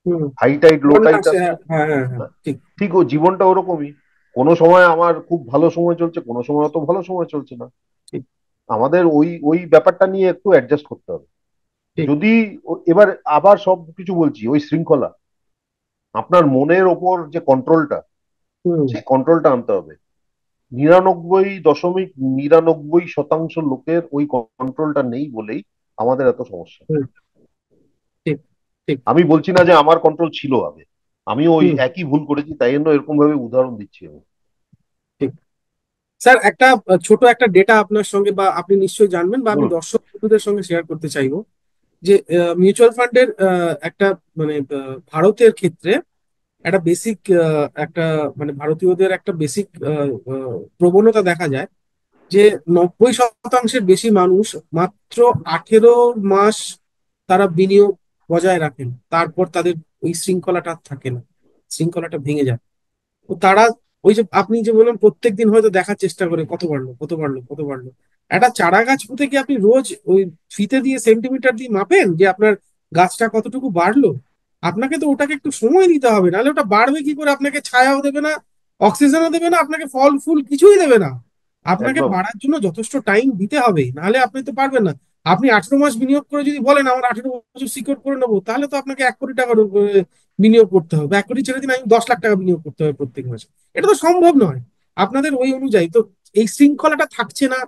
হুম। হাই টাইড লো বন্যা টাইড আসে, আসে। হ্যাঁ হ্যাঁ হ্যাঁ হ্যাঁ, ঠিক। ঠিক ও জীবনটা ওরকমই, কোনো সময় আমার খুব ভালো সময় চলছে, কোনো সময় অত ভালো সময় চলছে না। ঠিক। আমাদের ওই ওই ব্যাপারটা নিয়ে একটু অ্যাডজাস্ট করতে হবে। ঠিক। যদি এবার আবার সব কিছু বলছি, ওই শৃঙ্খলা, আপনার মনের ওপর যে কন্ট্রোলটা, হুম। সেই কন্ট্রোলটা আনতে হবে। 99.99% লোকের ওই কন্ট্রোলটা নেই বলেই আমাদের এত সমস্যা। হুম। ঠিক। ঠিক। আমি বলছি না যে আমার কন্ট্রোল ছিল আগে, আমি ওই হুম। একই ভুল করেছি, তাই জন্য এরকম ভাবে উদাহরণ দিচ্ছি আমি। ঠিক। স্যার, একটা ছোট একটা ডেটা আপনার সঙ্গে, বা আপনি নিশ্চয়ই জানবেন, বা আমি বলুন। দর্শক বন্ধুদের সঙ্গে শেয়ার করতে চাইবো, যে মিউচুয়াল ফান্ডের একটা মানে ভারতের ক্ষেত্রে একটা বেসিক একটা মানে ভারতীয়দের একটা বেসিক প্রবণতা দেখা যায়, যে 90% বেশি মানুষ মাত্র 18 মাস তারা বিনিয়োগ বজায় রাখেন, তারপর তাদের ওই শৃঙ্খলাটা আর থাকে না, শৃঙ্খলাটা ভেঙে যায়। তো তারা ওই যে আপনি যে বললেন প্রত্যেকদিন হয়তো দেখার চেষ্টা করে কত বাড়লো কত বাড়লো কত বাড়লো, একটা চারা গাছ পুঁতে কি আপনি রোজ ওই ফিতে দিয়ে সেন্টিমিটার দিয়ে মাপেন যে আপনার গাছটা কতটুকু বাড়লো? আপনাকে তো ওটাকে একটু সময় দিতে হবে, নাহলে ওটা বাড়বে কি করে? আপনাকে ছায়াও দেবে না, অক্সিজেনও দেবে না, আপনাকে ফল ফুল কিছুই দেবে না। আপনাকে একদম। বাড়ার জন্য যথেষ্ট টাইম দিতে হবে, নাহলে আপনি তো পারবেন না। আপনি 18 মাস বিনিয়োগ করে যদি বলেন আমার 18 বছর সিকিউর করে নেবো, তাহলে তো আপনাকে 1 কোটি টাকা বিনিয়োগ করতে হবে, 1 কোটি ছেড়ে দিন, আমি 10 লাখ টাকা বিনিয়োগ করতে হবে প্রত্যেক মাসে। এটা তো সম্ভব নয় আপনাদের ওই অনুযায়ী। তো এই শৃঙ্খলাটা থাকছে না,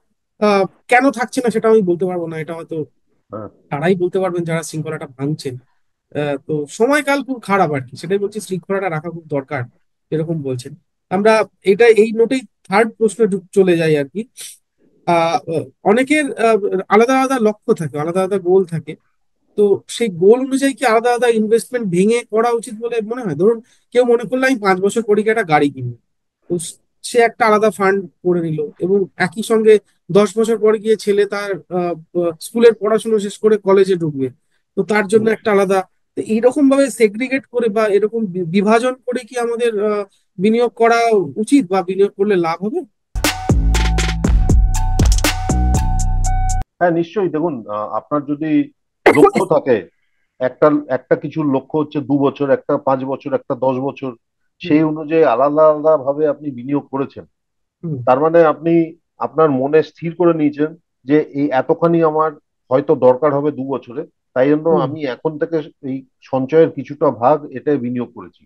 কেন থাকছে না সেটা আমি বলতে পারবো না, এটা হয়তো হ্যাঁ। তারাই বলতে পারবেন যারা শৃঙ্খলাটা ভাঙছেন। তো সময়কাল খুব খারাপ আর কি, সেটাই বলছি, শৃঙ্খলাটা রাখা খুব দরকার এরকম বলছেন। আমরা এটা এই নোটেই থার্ড প্রশ্নে চলে যাই আর কি, আহ অনেকের আলাদা আলাদা লক্ষ্য থাকে, আলাদা আলাদা গোল থাকে। তো সেই গোল অনুযায়ী কি আলাদা আলাদা ইনভেস্টমেন্ট ভেঙে করা উচিত বলে মনে হয়? ধরুন কেউ মনে করলো আমি 5 বছর পরে গিয়ে একটা গাড়ি কিনবো, তো সে একটা আলাদা ফান্ড করে নিল, এবং একই সঙ্গে 10 বছর পরে গিয়ে ছেলে তার স্কুলের পড়াশোনা শেষ করে কলেজে ঢুকবে, তো তার জন্য একটা আলাদা। তো এইরকম ভাবে সেগ্রিগেট করে বা এরকম বিভাজন করে কি আমাদের বিনিয়োগ করা উচিত, বা বিনিয়োগ করলে লাভ হবে? হ্যাঁ, নিশ্চয়ই। দেখুন, আপনার যদি লক্ষ্য থাকে, একটা একটা কিছুর লক্ষ্য হচ্ছে 2 বছর, একটা 5 বছর, একটা 10 বছর, হুম। সেই অনুযায়ী আলাদা আলাদা ভাবে আপনি বিনিয়োগ করেছেন। হুম। তার মানে আপনি আপনার মনে স্থির করে নিয়েছেন যে এই এতখানি আমার হয়তো দরকার হবে 2 বছরে, তাই জন্য হুম। আমি এখন থেকে এই সঞ্চয়ের কিছুটা ভাগ এটা বিনিয়োগ করেছি।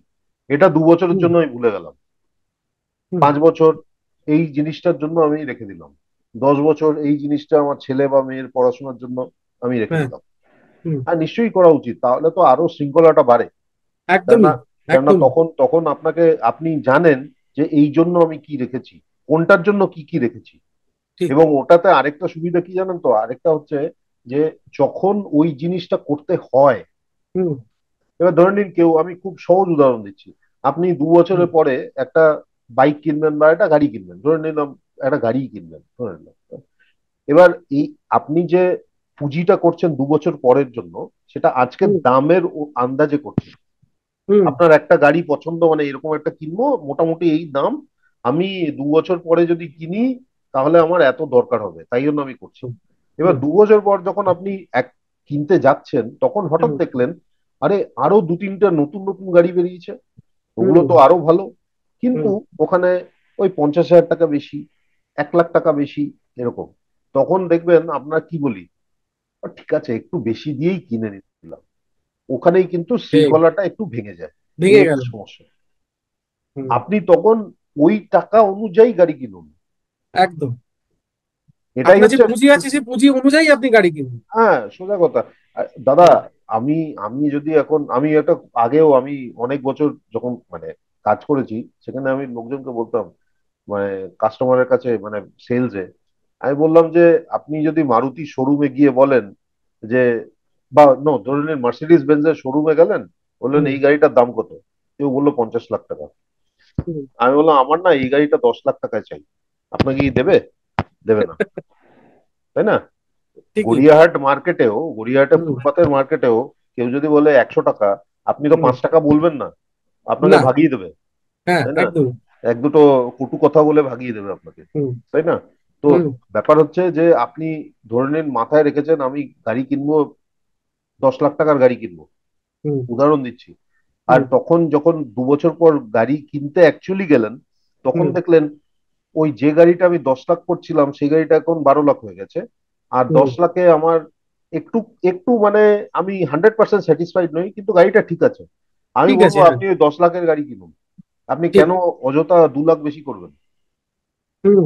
এটা 2 বছরের হুম। জন্য আমি ভুলে গেলাম। হুম। 5 বছর এই জিনিসটার জন্য আমি রেখে দিলাম। 10 বছর এই জিনিসটা আমার ছেলে বা মেয়ের পড়াশোনার জন্য আমি রেখে হ্যাঁ। দিলাম। হুম। হ্যাঁ, নিশ্চয়ই করা উচিত, তাহলে তো আরো শৃঙ্খলাটা বাড়ে। কেননা একদমই। কেননা একদমই। তখন তখন আপনি জানেন যে এই জন্য আমি কি রেখেছি, কোনটার জন্য কি কি রেখেছি। ঠিক। এবং ওটাতে আরেকটা সুবিধা কি জানেন তো, আরেকটা হচ্ছে যে যখন ওই জিনিসটা করতে হয়, হুম। এবার ধরে নিন কেউ, আমি খুব সহজ উদাহরণ দিচ্ছি, আপনি দু হুম। বছরের পরে একটা বাইক কিনবেন বা একটা গাড়ি কিনবেন, ধরে নিলাম একটা গাড়ি কিনবেন ধরে নিলাম। এবার এই আপনি যে পুঁজিটা করছেন 2 বছর পরের জন্য, সেটা আজকের হুম। দামের আন্দাজে করছেন। হুম। আপনার একটা গাড়ি পছন্দ, মানে এরকম একটা কিনবো, মোটামুটি এই দাম, আমি 2 বছর পরে যদি কিনি তাহলে আমার এত দরকার হবে, তাই জন্য আমি করছি। হুম। এবার হুম। 2 বছর পর যখন আপনি এক কিনতে যাচ্ছেন, তখন হঠাৎ হুম। দেখলেন আরে আরো 2-3টা নতুন নতুন গাড়ি বেরিয়েছে, ওগুলো হুম। তো আরো ভালো, কিন্তু হুম। ওখানে ওই 50,000 টাকা বেশি, 1 লাখ টাকা বেশি, এরকম। তখন দেখবেন আপনার কি বলি, ঠিক আছে একটু বেশি দিয়েই কিনে নিলাম, ওখানেই কিন্তু ঠিক। শৃঙ্খলাটা একটু ভেঙে যায়। এই ভেঙে একটা গেল। সমস্যা। হুম। আপনি তখন ওই টাকা অনুযায়ী গাড়ি কিনুন, একদম। এটাই আপনার যে হচ্ছে। পুঁজি আছে সেই পুঁজি অনুযায়ী আপনি গাড়ি কিনুন। হ্যাঁ, সোজা কথা। দাদা, হুম। আমি আমি যদি এখন, আমি একটা, আগেও আমি অনেক বছর যখন মানে কাজ করেছি, সেখানে আমি লোকজনকে বলতাম, মানে কাস্টমারের কাছে, মানে সেলসে, আমি বললাম যে আপনি যদি মারুতি শোরুমে গিয়ে বলেন যে, বা নো ধরে নিন মার্সিডিজ বেঞ্জের শোরুমে গেলেন, বললেন হুম। এই গাড়িটার দাম কত, কেউ বললো 50 লাখ টাকা। হুম। আমি বললাম আমার না এই গাড়িটা 10 লাখ টাকায় চাই, আপনাকে কি দেবে? দেবে না, তাই না? ঠিকই। গড়িয়াহাটে হুম। ফুটপাতের মার্কেটেও কেউ যদি বলে 100 টাকা, আপনি তো হুম। 5 টাকা বলবেন না, আপনাকে না। ভাগিয়ে দেবে, হ্যাঁ, তাই না? একদম। এক দুটো কটু কথা বলে ভাগিয়ে দেবে আপনাকে, হুম। তাই না? তো হুম। ব্যাপার হচ্ছে যে আপনি ধরে নিন মাথায় রেখেছেন আমি গাড়ি কিনবো, 10 লাখ টাকার গাড়ি কিনবো, হুম। উদাহরণ দিচ্ছি। আর হুম। তখন যখন 2 বছর পর গাড়ি কিনতে অ্যাকচুয়ালি গেলেন, তখন হুম। দেখলেন ওই যে গাড়িটা আমি 10 লাখ করছিলাম সেই গাড়িটা এখন 12 লাখ হয়ে গেছে। আর হুম। 10 লাখে আমার একটু একটু মানে, আমি 100% স্যাটিসফাইড নই, কিন্তু গাড়িটা ঠিক আছে। আমি ঠিক বলবো আছে। হ্যাঁ। আপনি ওই 10 লাখের গাড়ি কিনুন, আপনি ঠিক। কেন অযথা 2 লাখ বেশি করবেন? হুম।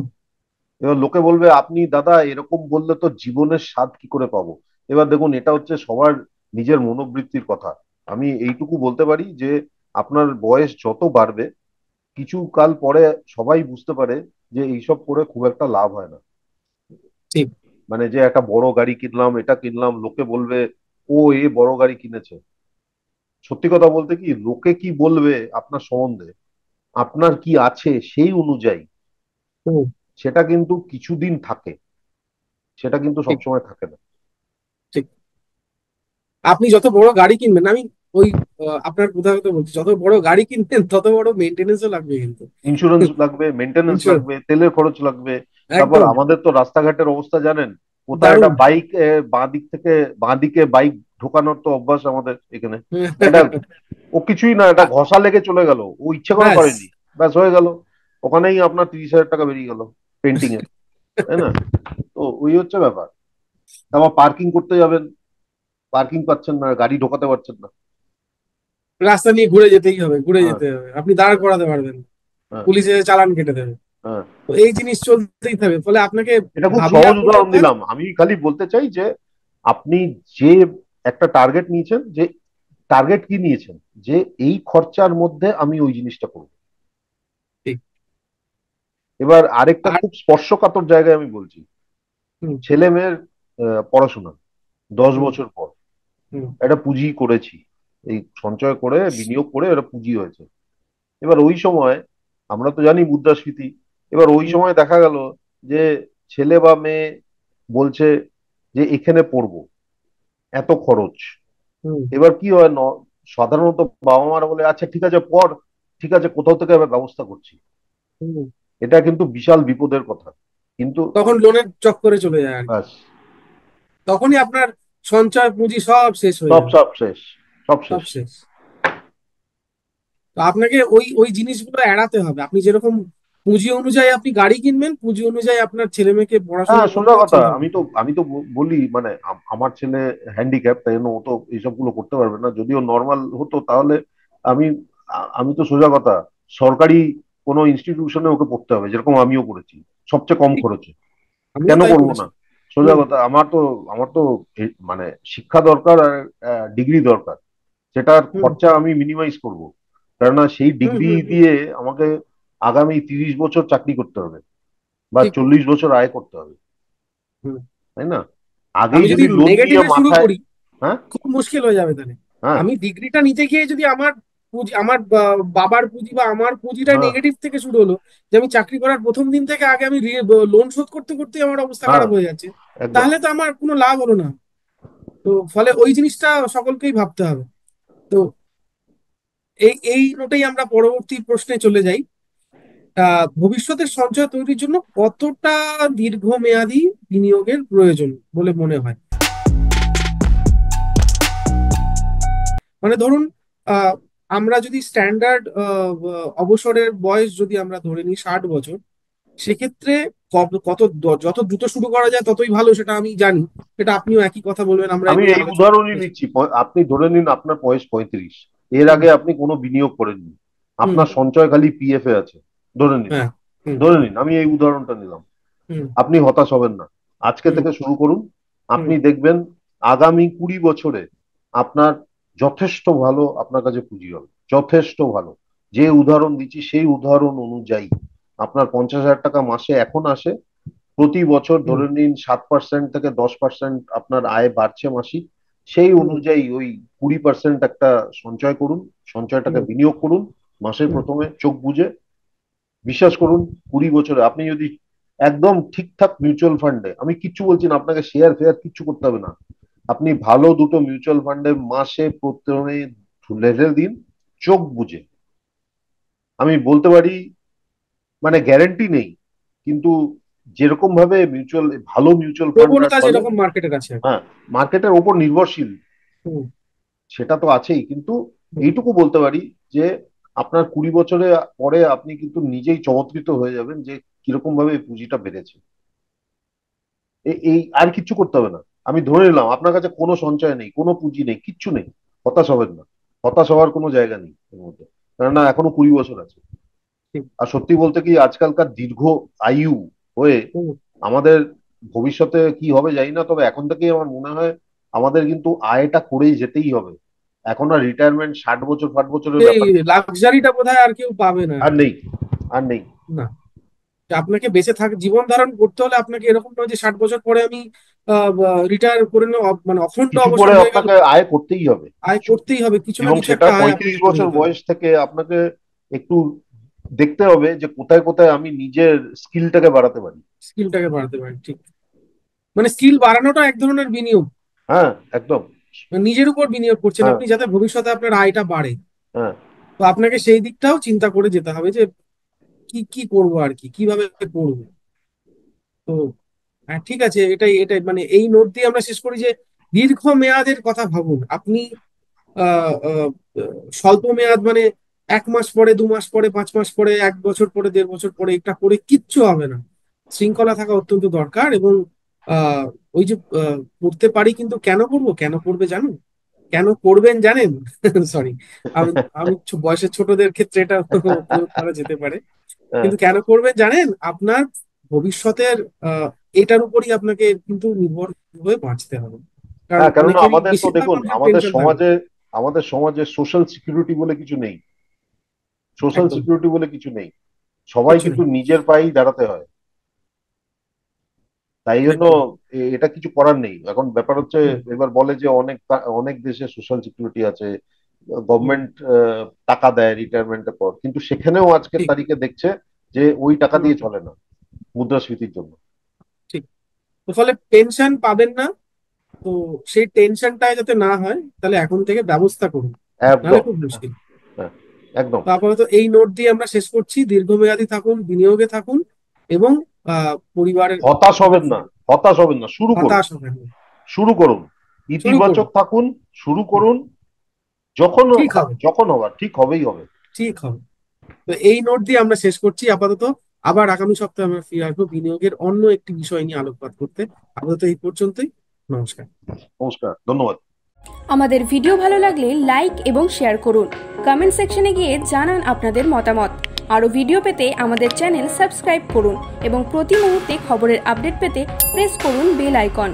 এবার লোকে বলবে আপনি দাদা এরকম বললে তো জীবনের স্বাদ কি করে পাবো। এবার দেখুন, এটা হচ্ছে সবার নিজের মনোবৃত্তির কথা। আমি এইটুকু বলতে পারি যে আপনার বয়স যত বাড়বে, কিছু কাল পরে সবাই বুঝতে পারে যে এইসব করে খুব একটা লাভ হয় না। ঠিক। মানে যে একটা বড় গাড়ি কিনলাম, এটা কিনলাম, লোকে বলবে ও এ বড় গাড়ি কিনেছে। সত্যি কথা বলতে কি, লোকে কি বলবে আপনার সম্বন্ধে, আপনার কি আছে সেই অনুযায়ী, হুম। সেটা কিন্তু কিছুদিন থাকে, সেটা কিন্তু ঠিক। সবসময় থাকে না। ঠিক। আপনি যত বড় গাড়ি কিনবেন, আমি ওই আপনার উদাহরণ বলছি, যত বড় গাড়ি কিনবেন তত বড় মেনটেনেন্সও লাগবে কিন্তু। ইন্স্যুরেন্স লাগবে, মেনটেনেন্স ইন্স্যুরেন্স। লাগবে, তেলের খরচ লাগবে। তারপর একদম। আমাদের তো রাস্তাঘাটের অবস্থা জানেন, কোথায় একটা দারুণ। বাইক বাঁ দিক থেকে, বাঁ দিকে বাইক ঢোকানোর তো অভ্যাস আমাদের এখানে। এটা ও কিছুই না, এটা ঘষা লেগে চলে গেল, ও ইচ্ছে করে ব্যাস। করেনি, ব্যাস হয়ে গেল, ওখানেই আপনার 30,000 টাকা বেরিয়ে গেল পেন্টিং এ, তাই না? তো ওই হচ্ছে ব্যাপার। তারপর পার্কিং করতে যাবেন, পার্কিং পাচ্ছেন না, গাড়ি ঢোকাতে পারছেন না। রাস্তা নিয়ে ঘুরে যেতেই হবে, ঘুরে হ্যাঁ, যেতে হবে, আপনি দাঁড় হ্যাঁ, করাতে পারবেন না। হ্যাঁ, পুলিশ এসে চালান কেটে দেবে। হ্যাঁ। তো এই জিনিস চলতেই থাকবে, ফলে আপনাকে এটা খুব ভাবিয়ে সহজ আনতে উদাহরণ হবে। দিলাম, আমি খালি বলতে চাই যে আপনি যে একটা টার্গেট নিয়েছেন, যে টার্গেট কি নিয়েছেন, যে এই খরচার মধ্যে আমি ওই জিনিসটা করবো। ঠিক। এবার আরেকটা আর খুব স্পর্শকাতর জায়গায় আমি বলছি, হুম। ছেলে মেয়ের পড়াশোনা, 10 হুম। বছর পর হুম। একটা পুঁজি করেছি, এই সঞ্চয় করে বিনিয়োগ করে একটা পুঁজি হয়েছে। এবার ওই সময় আমরা তো জানি মুদ্রাস্ফীতি, এবার ওই হুম। সময় দেখা গেল যে ছেলে বা মেয়ে বলছে যে এখানে পড়বো, এত খরচ। হুম। এবার কি হয় সাধারণত বাবা মারা বলে আচ্ছা ঠিক আছে পড়, ঠিক আছে কোথাও থেকে আবার ব্যবস্থা করছি। হুম। এটা কিন্তু বিশাল বিপদের কথা। কিন্তু তখন লোনের চক্করে চলে যায় আর কি। ব্যাস, তখনই আপনার সঞ্চয় পুঁজি সব শেষ হয়ে সব যাবে। সব শেষ, সব সব শেষ। শেষ। তো আপনাকে ওই ওই জিনিসগুলো এড়াতে হবে। আপনি যেরকম পুঁজি অনুযায়ী আপনি গাড়ি কিনবেন, পুঁজি অনুযায়ী আপনার ছেলে মেয়েকে হ্যাঁ পড়াশোনা সোজা করাবেন, কথা, সেইভাবে। আমি তো বলি মানে আমার ছেলে হ্যান্ডিক্যাপ, তাই জন্য ও তো এইসব গুলো করতে পারবে না। যদিও নর্মাল হতো তাহলে আমি আমি তো সোজা কথা সরকারি কোনো ইনস্টিটিউশনে ওকে পড়তে হবে, যেরকম আমিও করেছি, সবচেয়ে কম ঠিক। খরচে। আমিও কেন তাই করবো করেছি। না? সোজা হুম। কথা, আমার তো মানে শিক্ষা দরকার আর ডিগ্রি দরকার, সেটার হুম। খরচা আমি মিনিমাইজ করব। কেননা সেই হুম। ডিগ্রি হুম। হুম। দিয়ে আমাকে আগামী 30 বছর চাকরি করতে হবে বা ঠিক। 40 বছর আয় করতে হবে, হুম। তাই না? আগেই আমি যদি যদি লোন নিয়ে নেগেটিভে শুরু মাথায়, করি, হ্যাঁ, খুব মুশকিল হয়ে যাবে তাহলে। হ্যাঁ, আমি ডিগ্রিটা নিতে গিয়ে যদি আমার পুঁজি, আমার বাবার পুঁজি বা আমার পুঁজিটা হ্যাঁ, নেগেটিভ থেকে শুরু হলো, যে আমি চাকরি করার প্রথম দিন থেকে আগে আমি লোন শোধ করতে করতে আমার অবস্থা হ্যাঁ, খারাপ হয়ে যাচ্ছে, একদম। তাহলে তো আমার কোনো লাভ হলো না। তো ফলে ওই জিনিসটা সকলকেই ভাবতে হবে। তো এই এই নোটেই আমরা পরবর্তী প্রশ্নে চলে যাই। ভবিষ্যতের সঞ্চয় তৈরির জন্য কতটা দীর্ঘমেয়াদী বিনিয়োগের প্রয়োজন বলে মনে হয়? মানে ধরুন, আহ, আমরা যদি স্ট্যান্ডার্ড অবসরের বয়স যদি আমরা ধরে নিই 60 বছর, সেক্ষেত্রে যত দ্রুত শুরু করা যায় ততই ভালো, সেটা আমি জানি। সেটা আপনিও একই কথা বলবেন, আমরা এই আমি নিয়ে এই আলোচনা উদাহরণই করেছি। নিচ্ছি, আপনি ধরে নিন আপনার বয়স 35, এর হুম। আগে আপনি কোনো বিনিয়োগ করেননি, হুম। আপনার সঞ্চয় খালি পিএফ এ আছে, ধরে নিন, হ্যাঁ। হুম। ধরে নিন আমি এই উদাহরণটা নিলাম। হুম। আপনি হতাশ হবেন না, আজকে হুম। থেকে শুরু করুন। হুম। আপনি দেখবেন আগামী 20 বছরে আপনার যথেষ্ট ভালো আপনার কাছে পুঁজি হবে, যথেষ্ট ভালো। যে উদাহরণ দিচ্ছি সেই উদাহরণ অনুযায়ী আপনার 50,000 টাকা মাসে এখন আসে, প্রতি বছর হুম। ধরে নিন 7% থেকে 10% আপনার আয় বাড়ছে মাসিক, সেই হুম। অনুযায়ী ওই 20% একটা সঞ্চয় করুন, সঞ্চয়টাকে হুম। বিনিয়োগ করুন মাসের হুম। প্রথমে চোখ বুজে। বিশ্বাস করুন 20 বছরে আপনি যদি একদম ঠিকঠাক মিউচুয়াল ফান্ডে, আমি কিচ্ছু বলছি না আপনাকে শেয়ার ফেয়ার কিচ্ছু করতে হবে না, আপনি ভালো দুটো মিউচুয়াল ফান্ডে মাসে প্রথমে ঢেলে দিন চোখ বুজে। আমি বলতে পারি মানে গ্যারেন্টি নেই, কিন্তু যেরকম ভাবে ভালো মিউচুয়াল ফান্ডরা প্রবণতা চলে, যেরকম মার্কেটের আছে আর কি। হ্যাঁ, মার্কেটের ওপর নির্ভরশীল, হুম। সেটা তো আছেই, কিন্তু হুম। এইটুকু বলতে পারি যে আপনার 20 বছরে পরে আপনি কিন্তু নিজেই চমৎকৃত হয়ে যাবেন যে কিরকম ভাবে এই পুঁজিটা বেড়েছে। এই আর কিচ্ছু করতে হবে না। আমি ধরে নিলাম আপনার কাছে কোনো সঞ্চয় নেই, কোনো পুঁজি নেই, কিচ্ছু নেই, হতাশ হবেন না, হতাশ হওয়ার কোনো জায়গা নেই এর মধ্যে, কেননা এখনো 20 বছর আছে। ঠিক। আর সত্যি বলতে কি আজকালকার দীর্ঘ আয়ু হয়ে হুম। আমাদের ভবিষ্যতে কি হবে জানি না, তবে এখন থেকেই আমার মনে হয় আমাদের কিন্তু আয়টা করেই যেতেই হবে। এখন আর রিটায়ারমেন্ট 60 বছর 60 বছরের সেই ব্যাপার লাক্সারিটা বোধহয় আর কেউ পাবে না আর আর কি। নেই, আর নেই। না, আপনাকে বেঁচে থাক জীবন ধারণ করতে হলে আপনাকে এরকম নয় যে 60 বছর পরে আমি রিটায়ার করে নেব, মানে অখণ্ড কিছু অবসর পরে হয়ে গেল। আপনাকে আয় করতেই হবে, আয় কিছু, করতেই হবে, কিছু না এবং কিছু সেটা একটা আয় 35 আপনাকে করে বছর যেতে হবে। বয়স থেকে আপনাকে একটু দেখতে হবে যে কোথায় কোথায় আমি নিজের স্কিলটাকে বাড়াতে পারি। স্কিলটাকে বাড়াতে পারেন, ঠিক। মানে স্কিল বাড়ানোটা এক ধরনের বিনিয়োগ। হ্যাঁ, একদম। মানে নিজের উপর বিনিয়োগ করছেন হ্যাঁ, আপনি, যাতে ভবিষ্যতে আপনার আয়টা বাড়ে। হ্যাঁ, তো আপনাকে সেই দিকটাও চিন্তা করে যেতে হবে যে কি কি করবো আর কি, কিভাবে করবো। তো হ্যাঁ, ঠিক আছে, এটাই এটাই মানে এই নোট দিয়ে আমরা শেষ করি যে দীর্ঘ মেয়াদের কথা ভাবুন আপনি। আহ, আহ, স্বল্প মেয়াদ মানে 1 মাস পরে, 2 মাস পরে, 5 মাস পরে, 1 বছর পরে, 1.5 বছর পরে, এটা করে কিচ্ছু হবে না। শৃঙ্খলা থাকা অত্যন্ত দরকার। এবং আহ ওই যে করতে পারি কিন্তু কেন করবো, কেন করবে জানুন, কেন করবেন জানেন? সরি, আমি আমি বয়সের ছোটদের ক্ষেত্রে এটা প্রয়োগ করা যেতে পারে। হ্যাঁ, কিন্তু কেন করবেন জানেন? আপনার ভবিষ্যতের আহ এটার উপরই আপনাকে কিন্তু নির্ভর হয়ে বাঁচতে হবে। কারণ হ্যাঁ, কেননা অনেকেরই আমাদের তো বেশিরভাগ দেখুন মানুষের টেনশন থাকবে। আমাদের সমাজে সোশ্যাল সিকিউরিটি বলে কিছু নেই, সোশ্যাল একদম। সিকিউরিটি বলে কিছু নেই, সবাই কিচ্ছু কিন্তু নেই। নিজের পায়েই দাঁড়াতে হয়, তাই জন্য একদম। এটা কিছু করার নেই। এখন ব্যাপার হচ্ছে, হুম। এবার বলে যে অনেক অনেক দেশে সোশ্যাল সিকিউরিটি আছে, হুম। গভর্নমেন্ট টাকা দেয় রিটায়ারমেন্টের পর, কিন্তু সেখানেও আজকের ঠিক। তারিখে দেখছে যে ওই টাকা হুম। দিয়ে চলে না, মুদ্রাস্ফীতির জন্য। ঠিক। তো ফলে পেনশন পাবেন না, তো সেই টেনশনটা যাতে না হয় তাহলে এখন থেকে ব্যবস্থা করুন, নাহলে একদম। খুব মুশকিল। হ্যাঁ, একদম। তো আপাতত এই নোট দিয়ে আমরা শেষ করছি, দীর্ঘমেয়াদী থাকুন, বিনিয়োগে থাকুন, এবং পরিবারের হতাশ হবেন না, হতাশ হবেন না, শুরু করুন, হতাশ হবেন না। শুরু করুন, শুরু করুন। ইতিবাচক থাকুন, শুরু করুন। যখন ঠিক হবে। যখন হবার ঠিক হবেই হবে। ঠিক হবে। তো এই নোট দিয়ে আমরা শেষ করছি আপাতত। আবার আগামী সপ্তাহে আমরা ফিরে আসবো বিনিয়োগের অন্য একটি বিষয় নিয়ে আলোকপাত করতে। আপাতত এই পর্যন্তই। নমস্কার। নমস্কার, ধন্যবাদ। আমাদের ভিডিও ভালো লাগলে লাইক এবং শেয়ার করুন। কমেন্ট সেকশনে গিয়ে জানান আপনাদের মতামত। আরও ভিডিও পেতে আমাদের চ্যানেল সাবস্ক্রাইব করুন এবং প্রতি মুহূর্তে খবরের আপডেট পেতে প্রেস করুন বেল আইকন।